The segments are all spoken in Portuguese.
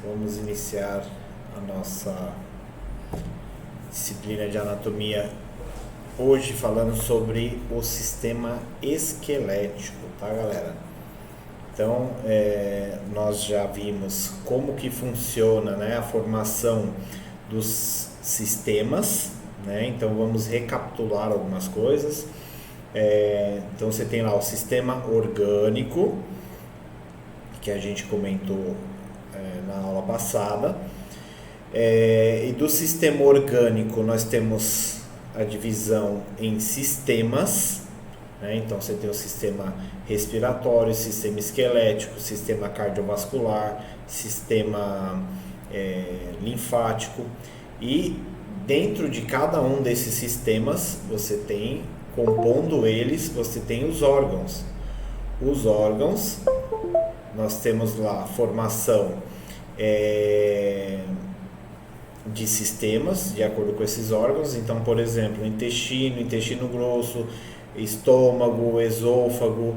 Vamos iniciar a nossa disciplina de anatomia hoje falando sobre o sistema esquelético, tá, galera? Então, nós já vimos como que funciona, né, a formação dos sistemas, né? Então vamos recapitular algumas coisas. Então você tem lá o sistema orgânico, que a gente comentou na aula passada, e do sistema orgânico nós temos a divisão em sistemas, né? Então você tem o sistema respiratório, sistema esquelético, sistema cardiovascular, sistema linfático, e dentro de cada um desses sistemas você tem, compondo eles, você tem os órgãos. Os órgãos, nós temos lá a formação de sistemas de acordo com esses órgãos. Então, por exemplo, intestino grosso, estômago, esôfago,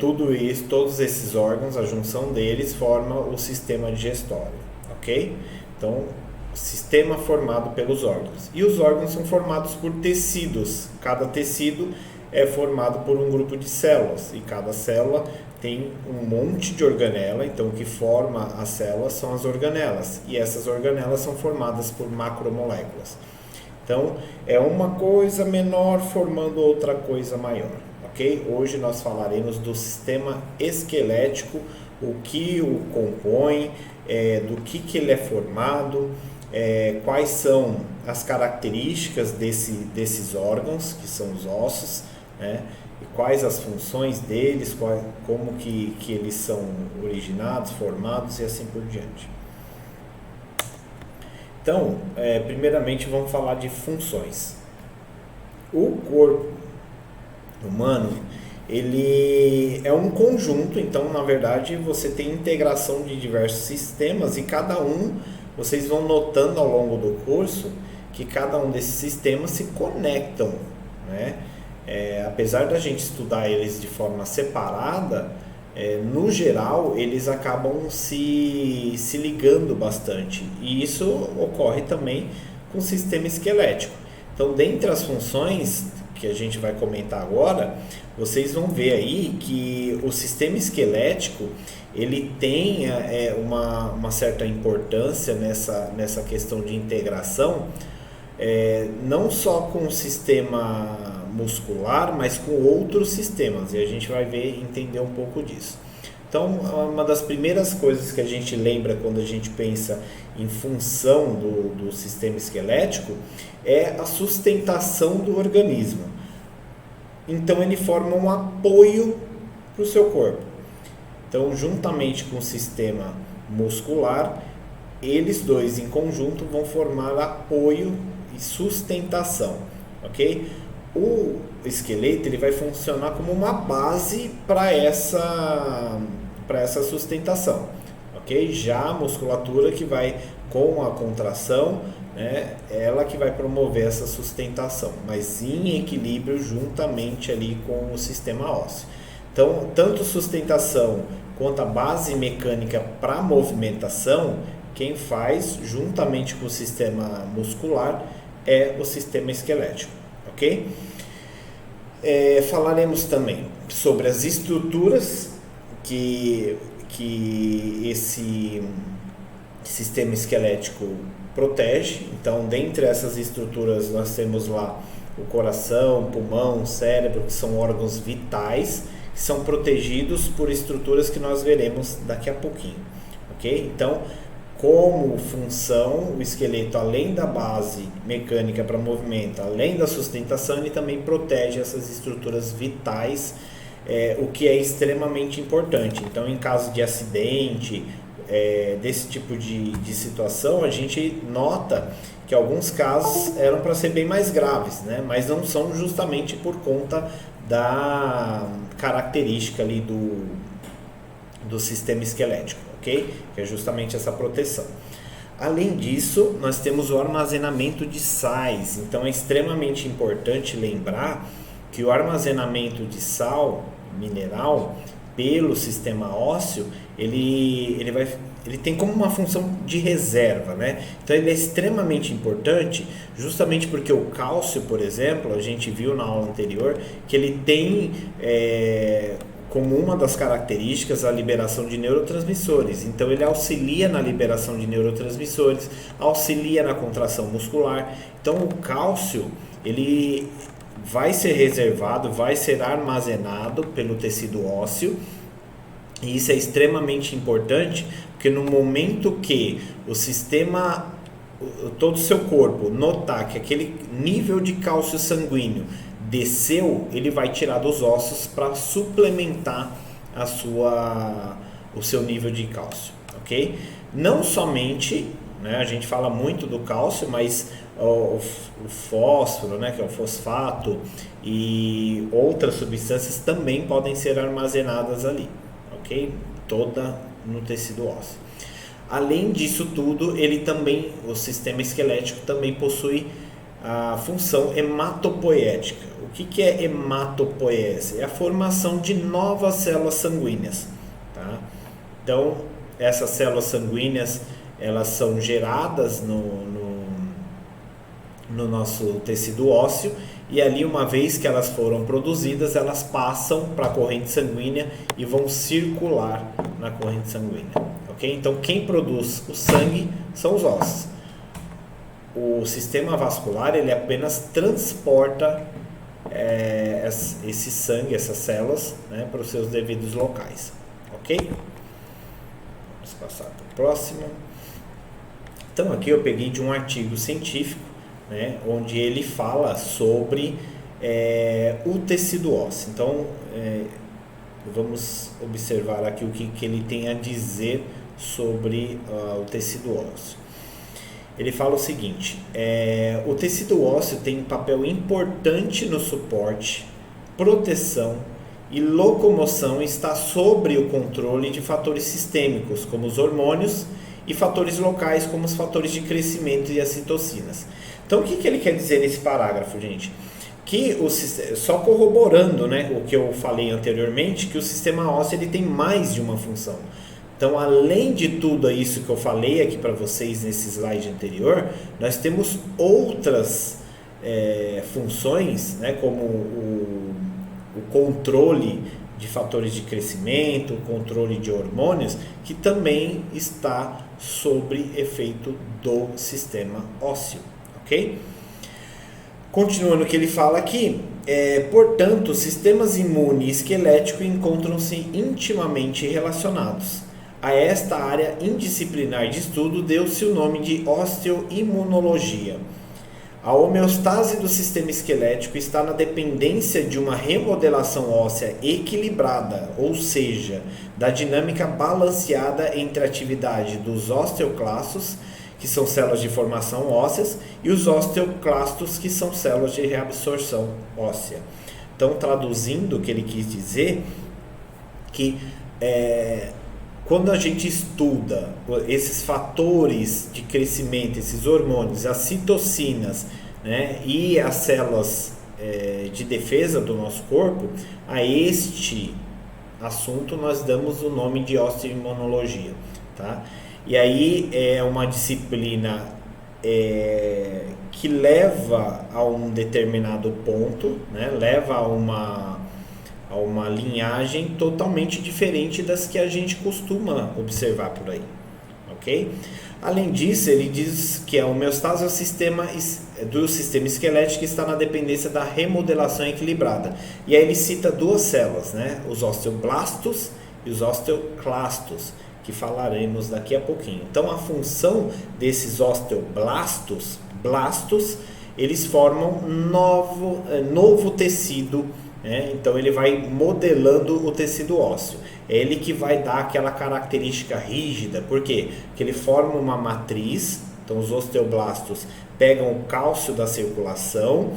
tudo isso, todos esses órgãos, a junção deles forma o sistema digestório, ok? Então, sistema formado pelos órgãos. E os órgãos são formados por tecidos. Cada tecido é formado por um grupo de células, e cada célula tem um monte de organela. Então o que forma as células são as organelas, e essas organelas são formadas por macromoléculas. Então é uma coisa menor formando outra coisa maior, ok? Hoje nós falaremos do sistema esquelético, o que o compõe, do que ele é formado, quais são as características desses órgãos, que são os ossos, né? E quais as funções deles, como que eles são originados, formados e assim por diante. Então, primeiramente vamos falar de funções. O corpo humano, ele é um conjunto. Então, na verdade, você tem integração de diversos sistemas, e cada um, vocês vão notando ao longo do curso que cada um desses sistemas se conectam, né? Apesar da gente estudar eles de forma separada, no geral eles acabam se ligando bastante, e isso ocorre também com o sistema esquelético. Então, dentre as funções que a gente vai comentar agora, vocês vão ver aí que o sistema esquelético ele tem uma certa importância nessa questão de integração, não só com o sistema muscular, mas com outros sistemas, e a gente vai entender um pouco disso. Então, uma das primeiras coisas que a gente lembra quando a gente pensa em função do sistema esquelético é a sustentação do organismo. Então, ele forma um apoio para o seu corpo. Então, juntamente com o sistema muscular, eles dois em conjunto vão formar apoio e sustentação, ok? O esqueleto ele vai funcionar como uma base para essa sustentação, ok? Já a musculatura que vai com a contração, né, ela que vai promover essa sustentação, mas em equilíbrio juntamente ali com o sistema ósseo. Então, tanto sustentação quanto a base mecânica para movimentação, quem faz juntamente com o sistema muscular é o sistema esquelético, ok? Falaremos também sobre as estruturas que esse sistema esquelético protege. Então, dentre essas estruturas nós temos lá o coração, pulmão, cérebro, que são órgãos vitais, que são protegidos por estruturas que nós veremos daqui a pouquinho, ok? Então, como função, o esqueleto, além da base mecânica para movimento, além da sustentação, ele também protege essas estruturas vitais, o que é extremamente importante. Então, em caso de acidente, desse tipo de situação, a gente nota que alguns casos eram para ser bem mais graves, né? Mas não são, justamente por conta da característica ali do sistema esquelético, ok? Que é justamente essa proteção. Além disso, nós temos o armazenamento de sais. Então é extremamente importante lembrar que o armazenamento de sal mineral pelo sistema ósseo, ele vai ele tem como uma função de reserva, né? Então ele é extremamente importante, justamente porque o cálcio, por exemplo, a gente viu na aula anterior que ele tem como uma das características a liberação de neurotransmissores. Então ele auxilia na liberação de neurotransmissores, auxilia na contração muscular. Então o cálcio, ele vai ser reservado, vai ser armazenado pelo tecido ósseo, e isso é extremamente importante, porque no momento que o sistema, todo o seu corpo notar que aquele nível de cálcio sanguíneo desceu, ele vai tirar dos ossos para suplementar o seu nível de cálcio, ok? Não somente, né, a gente fala muito do cálcio, mas o fósforo, né, que é o fosfato, e outras substâncias também podem ser armazenadas ali, ok? Toda no tecido ósseo. Além disso tudo, o sistema esquelético também possui a função hematopoética. O que é hematopoese? É a formação de novas células sanguíneas, tá? Então, essas células sanguíneas, elas são geradas no nosso tecido ósseo, e ali, uma vez que elas foram produzidas, elas passam para a corrente sanguínea e vão circular na corrente sanguínea, ok? Então, quem produz o sangue são os ossos. O sistema vascular, ele apenas transporta esse sangue, essas células, né, para os seus devidos locais, ok? Vamos passar para o próximo. Então, aqui eu peguei de um artigo científico, né, onde ele fala sobre o tecido ósseo. Então, vamos observar aqui o que ele tem a dizer sobre o tecido ósseo. Ele fala o seguinte: o tecido ósseo tem um papel importante no suporte, proteção e locomoção, e está sob o controle de fatores sistêmicos, como os hormônios, e fatores locais, como os fatores de crescimento e as citocinas. Então, o que ele quer dizer nesse parágrafo, gente? Que só corroborando, né, o que eu falei anteriormente, que o sistema ósseo ele tem mais de uma função. Então, além de tudo isso que eu falei aqui para vocês nesse slide anterior, nós temos outras funções, né, como o controle de fatores de crescimento, o controle de hormônios, que também está sob efeito do sistema ósseo, ok? Continuando o que ele fala aqui, portanto, os sistemas imune e esquelético encontram-se intimamente relacionados. A esta área indisciplinar de estudo deu-se o nome de osteoimunologia. A homeostase do sistema esquelético está na dependência de uma remodelação óssea equilibrada, ou seja, da dinâmica balanceada entre a atividade dos osteoclastos, que são células de formação ósseas, e os osteoclastos, que são células de reabsorção óssea. Então, traduzindo o que ele quis dizer, que quando a gente estuda esses fatores de crescimento, esses hormônios, as citocinas, né, e as células de defesa do nosso corpo, a este assunto nós damos o nome de osteoimunologia, tá? E aí é uma disciplina que leva a um determinado ponto, né, leva a uma linhagem totalmente diferente das que a gente costuma observar por aí, ok? Além disso, ele diz que a homeostase é o sistema do sistema esquelético que está na dependência da remodelação equilibrada. E aí ele cita duas células, né? Os osteoblastos e os osteoclastos, que falaremos daqui a pouquinho. Então, a função desses osteoblastos, eles formam novo tecido. Então ele vai modelando o tecido ósseo. É ele que vai dar aquela característica rígida. Por quê? Porque ele forma uma matriz. Então os osteoblastos pegam o cálcio da circulação,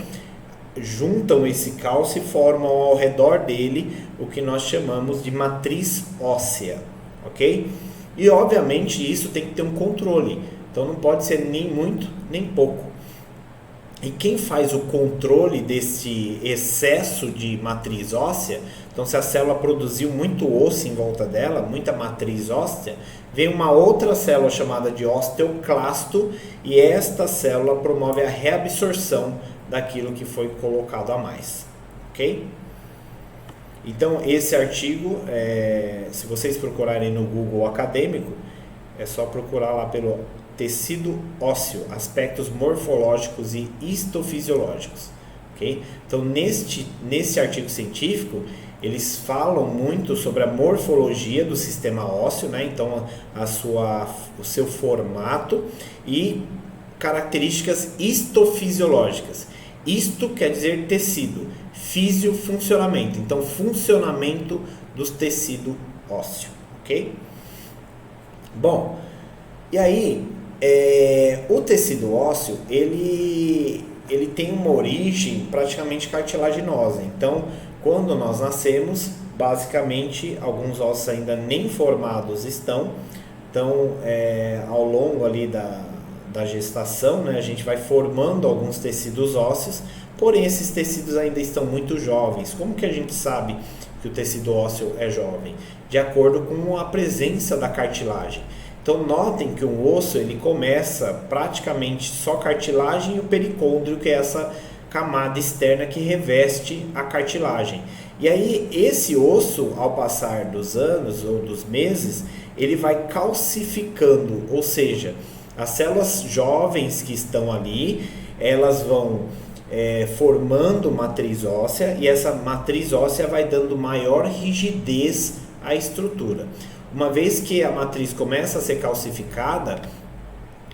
juntam esse cálcio e formam ao redor dele o que nós chamamos de matriz óssea, ok? E obviamente isso tem que ter um controle. Então não pode ser nem muito nem pouco. E quem faz o controle desse excesso de matriz óssea Então, se a célula produziu muito osso em volta dela, muita matriz óssea, vem uma outra célula chamada de osteoclasto e esta célula promove a reabsorção daquilo que foi colocado a mais, ok? Então, esse artigo, se vocês procurarem no Google acadêmico, é só procurar lá pelo tecido ósseo, aspectos morfológicos e histofisiológicos, ok? Então, nesse artigo científico, eles falam muito sobre a morfologia do sistema ósseo, né? Então, o seu formato e características histofisiológicas. Isto quer dizer tecido, físio, funcionamento. Então, funcionamento dos tecidos ósseos, ok? Bom, e aí, o tecido ósseo, ele tem uma origem praticamente cartilaginosa. Então, quando nós nascemos, basicamente, alguns ossos ainda nem formados estão. Então, ao longo ali da gestação, né, a gente vai formando alguns tecidos ósseos, porém esses tecidos ainda estão muito jovens. Como que a gente sabe que o tecido ósseo é jovem? De acordo com a presença da cartilagem. Então notem que o osso ele começa praticamente só cartilagem e o pericôndrio, que é essa camada externa que reveste a cartilagem. E aí esse osso, ao passar dos anos ou dos meses, ele vai calcificando, ou seja, as células jovens que estão ali, elas vão formando matriz óssea e essa matriz óssea vai dando maior rigidez à estrutura. Uma vez que a matriz começa a ser calcificada,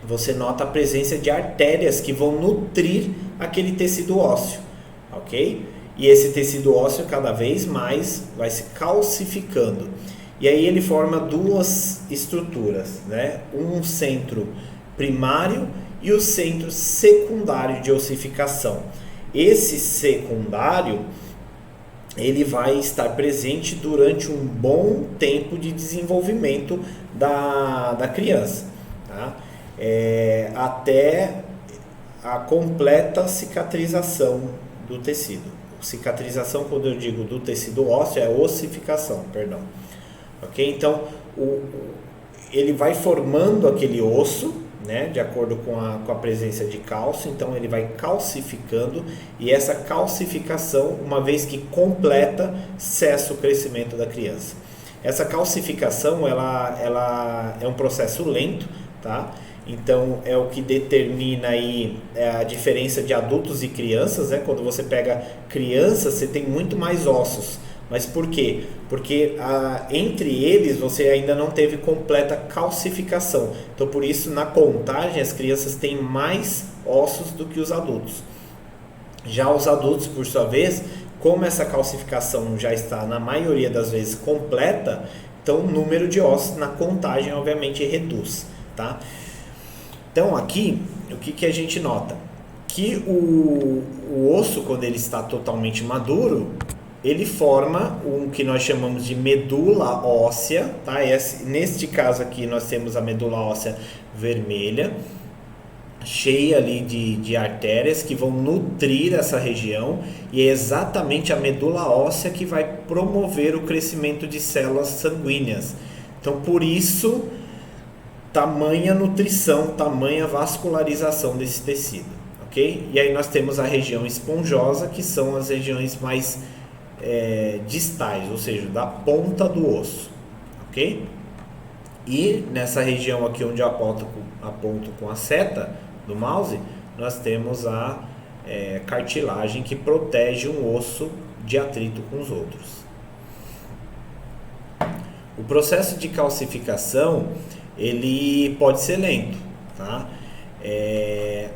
você nota a presença de artérias que vão nutrir aquele tecido ósseo, ok? E esse tecido ósseo cada vez mais vai se calcificando. E aí ele forma duas estruturas, né? Um centro primário e o centro secundário de ossificação. Esse secundário ele vai estar presente durante um bom tempo de desenvolvimento da criança, tá? Até a completa cicatrização do tecido. Cicatrização, quando eu digo do tecido ósseo, é ossificação, perdão. Ok? Então, ele vai formando aquele osso, né, de acordo com a presença de cálcio, então ele vai calcificando e essa calcificação, uma vez que completa, cessa o crescimento da criança. Essa calcificação ela é um processo lento, tá? Então é o que determina aí a diferença de adultos e crianças, né? Quando você pega crianças, você tem muito mais ossos. Mas por quê? Porque entre eles você ainda não teve completa calcificação. Então por isso na contagem as crianças têm mais ossos do que os adultos. Já os adultos, por sua vez, como essa calcificação já está na maioria das vezes completa, então o número de ossos na contagem obviamente reduz, tá? Então aqui, o que a gente nota? Que o osso, quando ele está totalmente maduro, ele forma o que nós chamamos de medula óssea, tá? Neste caso aqui nós temos a medula óssea vermelha, cheia ali de artérias que vão nutrir essa região, e é exatamente a medula óssea que vai promover o crescimento de células sanguíneas. Então por isso, tamanha nutrição, tamanha vascularização desse tecido, ok? E aí nós temos a região esponjosa, que são as regiões mais distais, ou seja, da ponta do osso, ok? E nessa região aqui onde eu aponto com a seta do mouse, nós temos a cartilagem que protege um osso de atrito com os outros. O processo de calcificação ele pode ser lento, tá?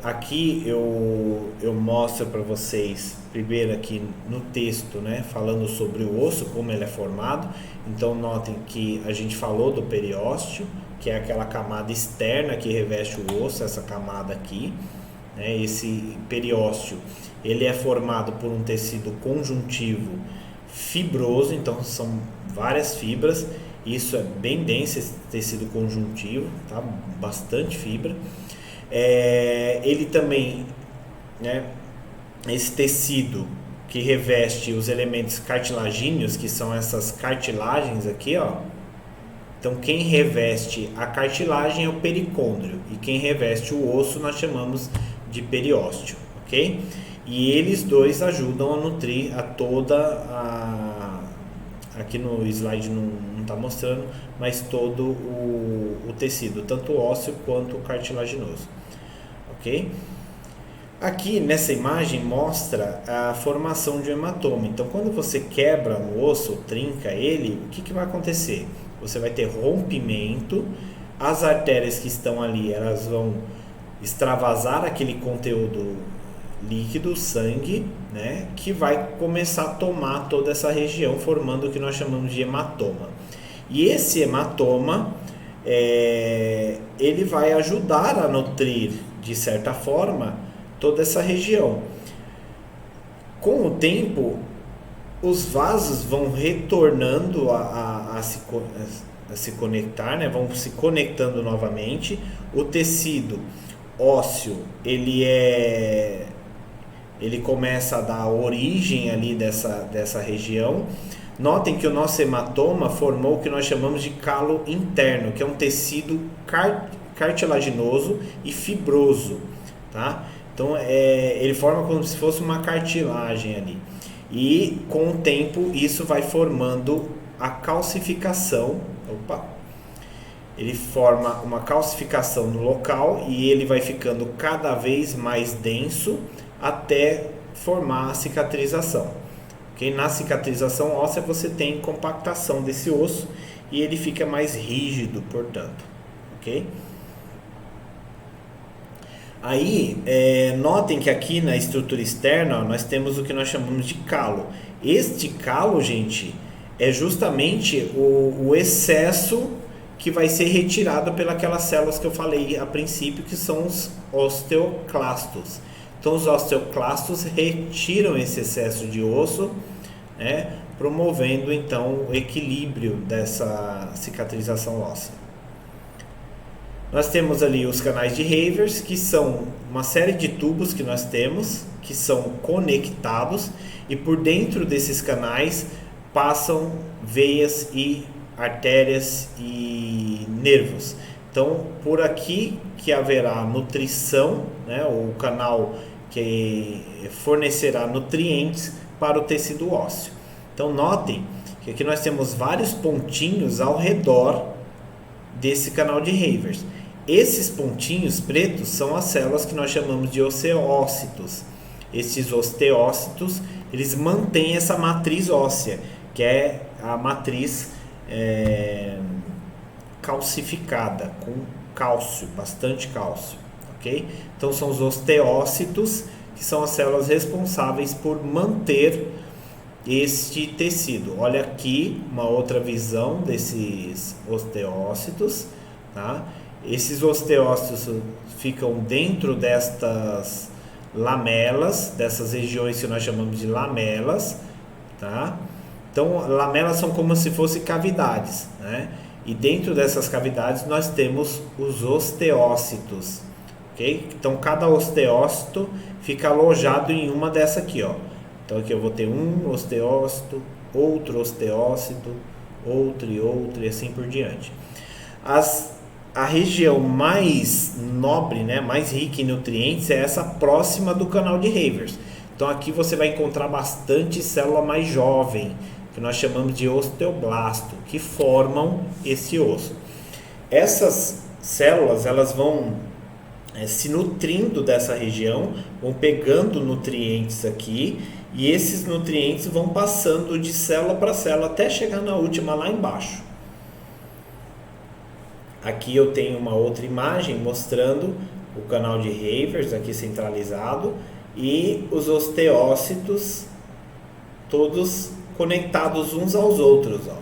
Aqui eu mostro para vocês primeiro aqui no texto, né, falando sobre o osso, como ele é formado. Então notem que a gente falou do periósteo, que é aquela camada externa que reveste o osso, essa camada aqui, né? Esse periósteo ele é formado por um tecido conjuntivo fibroso, então são várias fibras. Isso é bem denso, esse tecido conjuntivo, tá? Bastante fibra. Ele também, né, esse tecido, que reveste os elementos cartilagíneos, que são essas cartilagens aqui, ó. Então quem reveste a cartilagem é o pericôndrio, e quem reveste o osso nós chamamos de periósteo, ok? E eles dois ajudam a nutrir a toda a... Aqui no slide não está mostrando, mas todo o tecido, tanto ósseo quanto cartilaginoso, ok? Aqui nessa imagem mostra a formação de um hematoma. Então quando você quebra o osso, trinca ele, o que vai acontecer? Você vai ter rompimento, as artérias que estão ali, elas vão extravasar aquele conteúdo líquido, sangue, né, que vai começar a tomar toda essa região, formando o que nós chamamos de hematoma. E esse hematoma, ele vai ajudar a nutrir, de certa forma, toda essa região. Com o tempo, os vasos vão retornando a se conectar, né? Vão se conectando novamente. O tecido ósseo, ele começa a dar origem ali dessa região. Notem que o nosso hematoma formou o que nós chamamos de calo interno, que é um tecido cartilaginoso e fibroso, tá? Então ele forma como se fosse uma cartilagem ali. E com o tempo isso vai formando a calcificação. Ele forma uma calcificação no local e ele vai ficando cada vez mais denso até formar a cicatrização. Okay? Na cicatrização óssea você tem compactação desse osso e ele fica mais rígido, portanto. Ok? Aí, notem que aqui na estrutura externa, ó, nós temos o que nós chamamos de calo. Este calo, gente, é justamente o excesso que vai ser retirado pelas células que eu falei a princípio, que são os osteoclastos. Então, os osteoclastos retiram esse excesso de osso, né, promovendo, então, o equilíbrio dessa cicatrização óssea. Nós temos ali os canais de Havers, que são uma série de tubos que nós temos, que são conectados, e por dentro desses canais passam veias e artérias e nervos. Então, por aqui que haverá nutrição, né, o canal que fornecerá nutrientes para o tecido ósseo. Então, notem que aqui nós temos vários pontinhos ao redor desse canal de Havers. Esses pontinhos pretos são as células que nós chamamos de osteócitos. Esses osteócitos, eles mantêm essa matriz óssea, que é a matriz calcificada, com cálcio, bastante cálcio, ok? Então são os osteócitos, que são as células responsáveis por manter este tecido. Olha aqui uma outra visão desses osteócitos, tá? Esses osteócitos ficam dentro destas lamelas, dessas regiões que nós chamamos de lamelas, tá? Então, lamelas são como se fossem cavidades, né? E dentro dessas cavidades nós temos os osteócitos, ok? Então, cada osteócito fica alojado em uma dessa aqui, ó. Então, aqui eu vou ter um osteócito, outro osteócito, outro e assim por diante. A região mais nobre, né, mais rica em nutrientes é essa próxima do canal de Havers. Então, aqui você vai encontrar bastante célula mais jovem, que nós chamamos de osteoblasto, que formam esse osso. Essas células, elas vão se nutrindo dessa região, vão pegando nutrientes aqui, e esses nutrientes vão passando de célula para célula até chegar na última lá embaixo. Aqui eu tenho uma outra imagem mostrando o canal de Havers aqui centralizado e os osteócitos todos conectados uns aos outros, ó.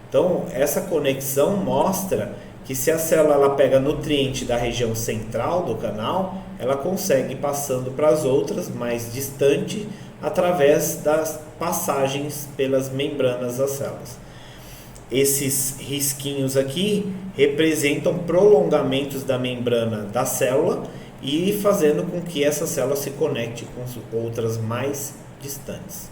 Então essa conexão mostra que se a célula ela pega nutriente da região central do canal, ela consegue ir passando para as outras mais distantes através das passagens pelas membranas das células. Esses risquinhos aqui representam prolongamentos da membrana da célula e fazendo com que essa célula se conecte com outras mais distantes.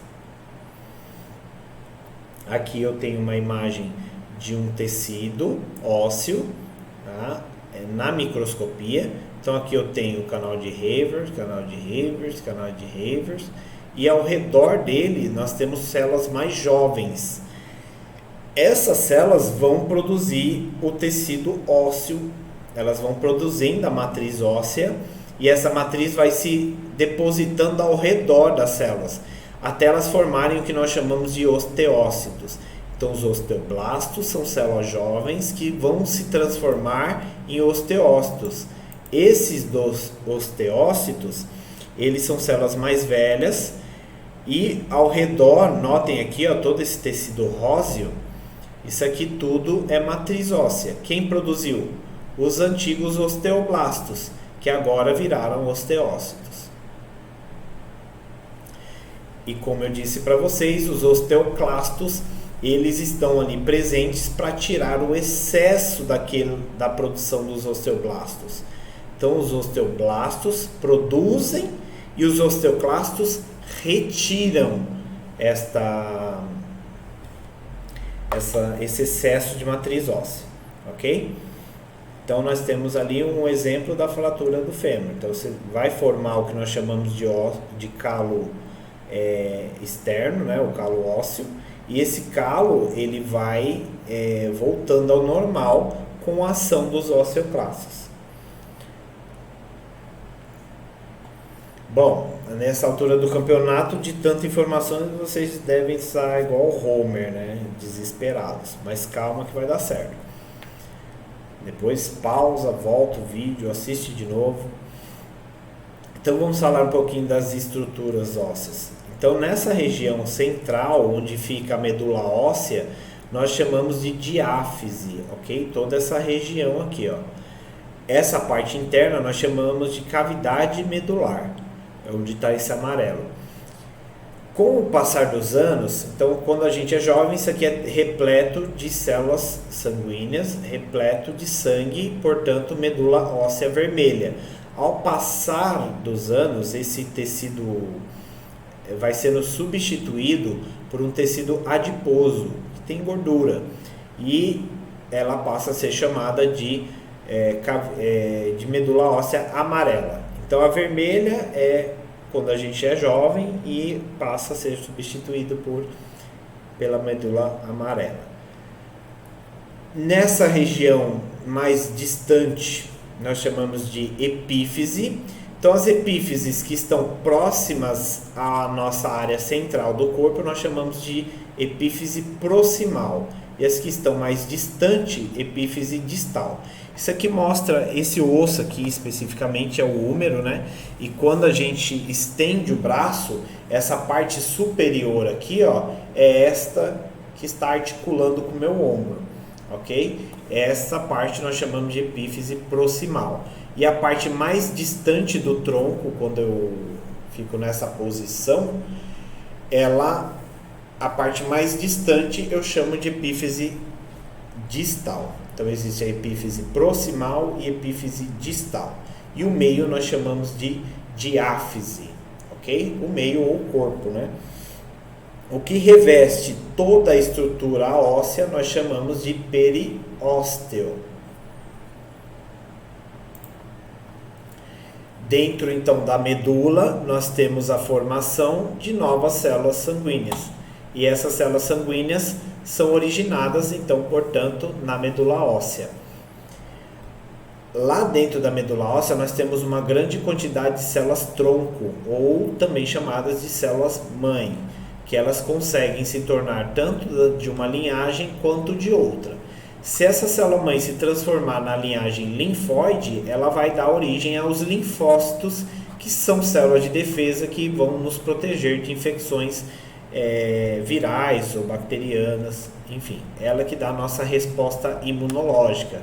Aqui eu tenho uma imagem de um tecido ósseo, tá? Na microscopia. Então aqui eu tenho o canal de Haver, canal de Havers, canal de Havers, e ao redor dele nós temos células mais jovens. Essas células vão produzir o tecido ósseo, elas vão produzindo a matriz óssea, e essa matriz vai se depositando ao redor das células, até elas formarem o que nós chamamos de osteócitos. Então os osteoblastos são células jovens que vão se transformar em osteócitos. Esses dos osteócitos, eles são células mais velhas, e ao redor, notem aqui, ó, todo esse tecido róseo, isso aqui tudo é matriz óssea. Quem produziu? Os antigos osteoblastos, que agora viraram osteócitos. E como eu disse para vocês, os osteoclastos, eles estão ali presentes para tirar o excesso da produção dos osteoblastos. Então os osteoblastos produzem e os osteoclastos retiram esse excesso de matriz óssea, ok? Então nós temos ali um exemplo da fratura do fêmur. Então você vai formar o que nós chamamos de calo externo, né, o calo ósseo, e esse calo ele vai voltando ao normal com a ação dos osteoclastos. Bom, nessa altura do campeonato, de tanta informação, vocês devem estar igual o Homer, né? Desesperados. Mas calma que vai dar certo. Depois pausa, volta o vídeo, assiste de novo. Então vamos falar um pouquinho das estruturas ósseas. Então nessa região central, onde fica a medula óssea, nós chamamos de diáfise, ok? Toda essa região aqui, ó. Essa parte interna nós chamamos de cavidade medular. É onde está esse amarelo. Com o passar dos anos, então quando a gente é jovem, isso aqui é repleto de células sanguíneas, repleto de sangue, portanto medula óssea vermelha. Ao passar dos anos, esse tecido vai sendo substituído por um tecido adiposo, que tem gordura, e ela passa a ser chamada de medula óssea amarela. Então a vermelha é quando a gente é jovem e passa a ser substituído pela medula amarela. Nessa região mais distante, nós chamamos de epífise. Então as epífises que estão próximas à nossa área central do corpo, nós chamamos de epífise proximal. E as que estão mais distante, epífise distal. Isso aqui mostra, esse osso aqui especificamente é o húmero, né? E quando a gente estende o braço, essa parte superior aqui, ó, é esta que está articulando com o meu ombro, ok? Essa parte nós chamamos de epífise proximal. E a parte mais distante do tronco, quando eu fico nessa posição, a parte mais distante eu chamo de epífise distal. Então existe a epífise proximal e epífise distal. E o meio nós chamamos de diáfise, ok? O meio ou o corpo, né? O que reveste toda a estrutura óssea nós chamamos de periósteo. Dentro então da medula nós temos a formação de novas células sanguíneas. E essas células sanguíneas são originadas, então, portanto, na medula óssea. Lá dentro da medula óssea nós temos uma grande quantidade de células tronco, ou também chamadas de células mãe, que elas conseguem se tornar tanto de uma linhagem quanto de outra. Se essa célula mãe se transformar na linhagem linfóide, ela vai dar origem aos linfócitos, que são células de defesa que vão nos proteger de infecções virais ou bacterianas, enfim, ela que dá a nossa resposta imunológica.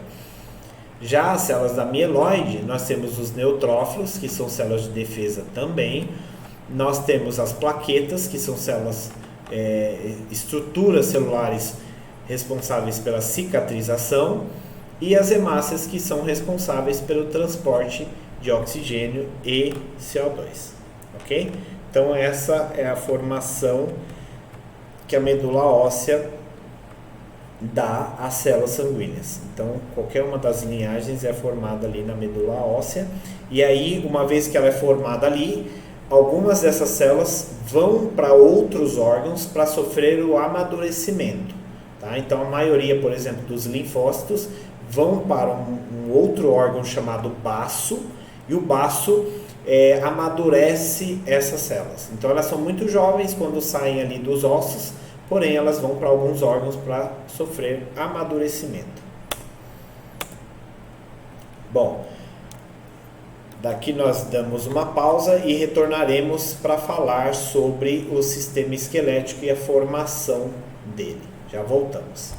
Já as células da mieloide, nós temos os neutrófilos, que são células de defesa também, nós temos as plaquetas, que são células, estruturas celulares responsáveis pela cicatrização, e as hemácias, que são responsáveis pelo transporte de oxigênio e CO2, ok? Então essa é a formação que a medula óssea dá às células sanguíneas. Então qualquer uma das linhagens é formada ali na medula óssea, e aí uma vez que ela é formada ali, algumas dessas células vão para outros órgãos para sofrer o amadurecimento. Tá? Então a maioria, por exemplo, dos linfócitos vão para um outro órgão chamado baço, e o baço amadurece essas células. Então elas são muito jovens quando saem ali dos ossos, porém elas vão para alguns órgãos para sofrer amadurecimento. Bom, daqui nós damos uma pausa e retornaremos para falar sobre o sistema esquelético e a formação dele. Já voltamos.